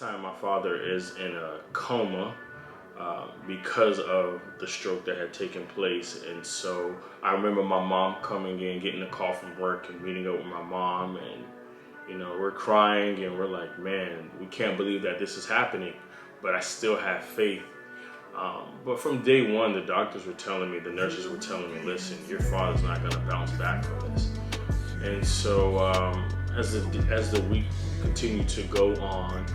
time my father is in a coma because of the stroke that had taken place. And so I remember my mom coming in, getting a call from work and meeting up with my mom, and we're crying and we're like, man, we can't believe that this is happening, but I still have faith. But from day one, the doctors were telling me, the nurses were telling me, listen, your father's not going to bounce back from this. And so as the week continued to go on,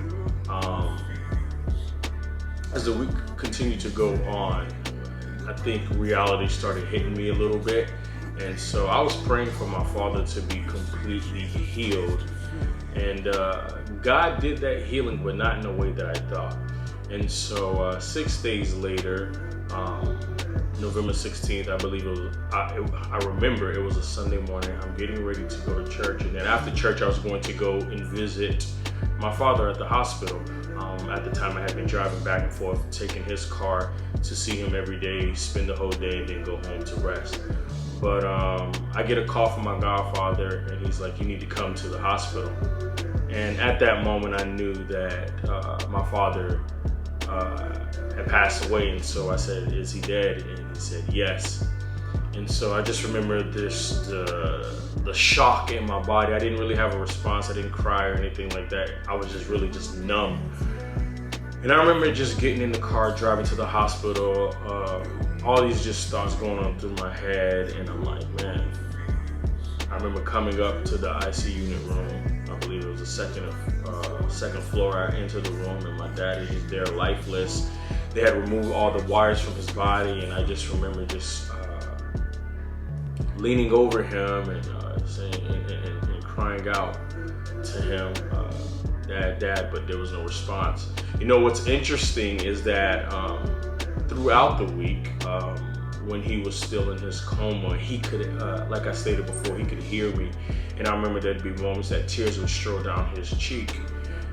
I think reality started hitting me a little bit. And so I was praying for my father to be completely healed. And God did that healing, but not in the way that I thought. And so 6 days later, November 16th, I believe it was, I remember it was a Sunday morning. I'm getting ready to go to church. And then after church, I was going to go and visit my father at the hospital. At the time, I had been driving back and forth, taking his car to see him every day, spend the whole day, and then go home to rest. But I get a call from my godfather, and he's like, you need to come to the hospital. And at that moment, I knew that my father had passed away. And so I said, is he dead? And he said, yes. And so I just remember the shock in my body. I didn't really have a response. I didn't cry or anything like that. I was just numb. And I remember just getting in the car, driving to the hospital, all these just thoughts going on through my head. And I'm like, man, I remember coming up to the IC unit room. I believe it was the second floor. I entered the room and my dad is there lifeless. They had removed all the wires from his body, and I just remember just leaning over him and saying and crying out to him, Dad, but there was no response. What's interesting is that throughout the week, when he was still in his coma, he could, like I stated before, he could hear me. And I remember there'd be moments that tears would stroll down his cheek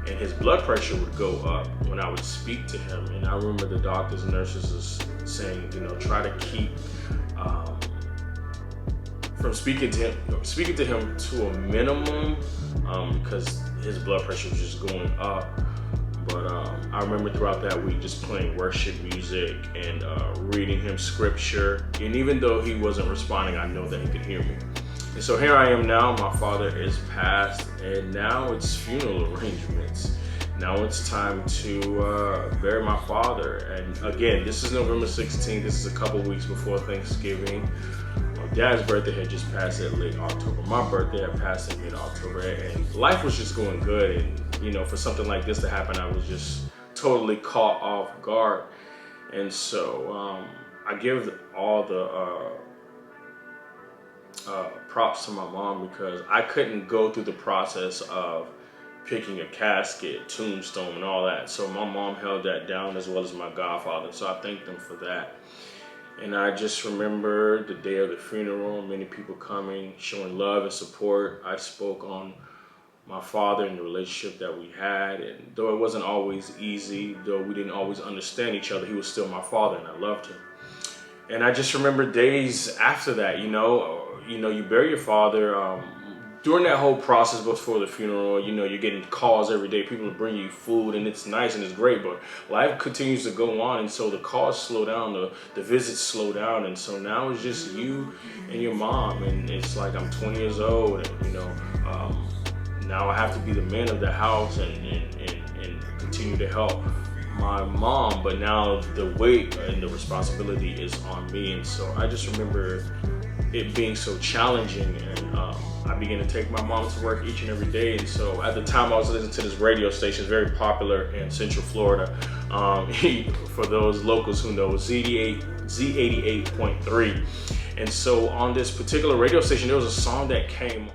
and his blood pressure would go up when I would speak to him. And I remember the doctors and nurses saying, try to keep from speaking to him to a minimum, because his blood pressure was just going up. But I remember throughout that week just playing worship music and reading him scripture. And even though he wasn't responding, I know that he could hear me. And so here I am now. My father is passed, and now it's funeral arrangements. Now it's time to bury my father. And again, this is November 16th. This is a couple weeks before Thanksgiving. My dad's birthday had just passed in late October. My birthday had passed in mid-October, and life was just going good. And for something like this to happen, I was just totally caught off guard. And so I give all the props to my mom, because I couldn't go through the process of picking a casket, tombstone, and all that. So my mom held that down, as well as my godfather. So I thank them for that. And I just remember the day of the funeral, many people coming, showing love and support. I spoke on my father and the relationship that we had. And though it wasn't always easy, though we didn't always understand each other, he was still my father, and I loved him. And I just remember days after that, you bury your father. During that whole process before the funeral, you're getting calls every day. People will bring you food, and it's nice and it's great, but life continues to go on. And so the calls slow down, the visits slow down. And so now it's just you and your mom. And it's like I'm 20 years old, and now I have to be the man of the house and continue to help my mom. But now the weight and the responsibility is on me. And so I just remember it being so challenging, and I began to take my mom to work each and every day. And so at the time, I was listening to this radio station, very popular in Central Florida. For those locals who know, Z88.3. And so on this particular radio station, there was a song that came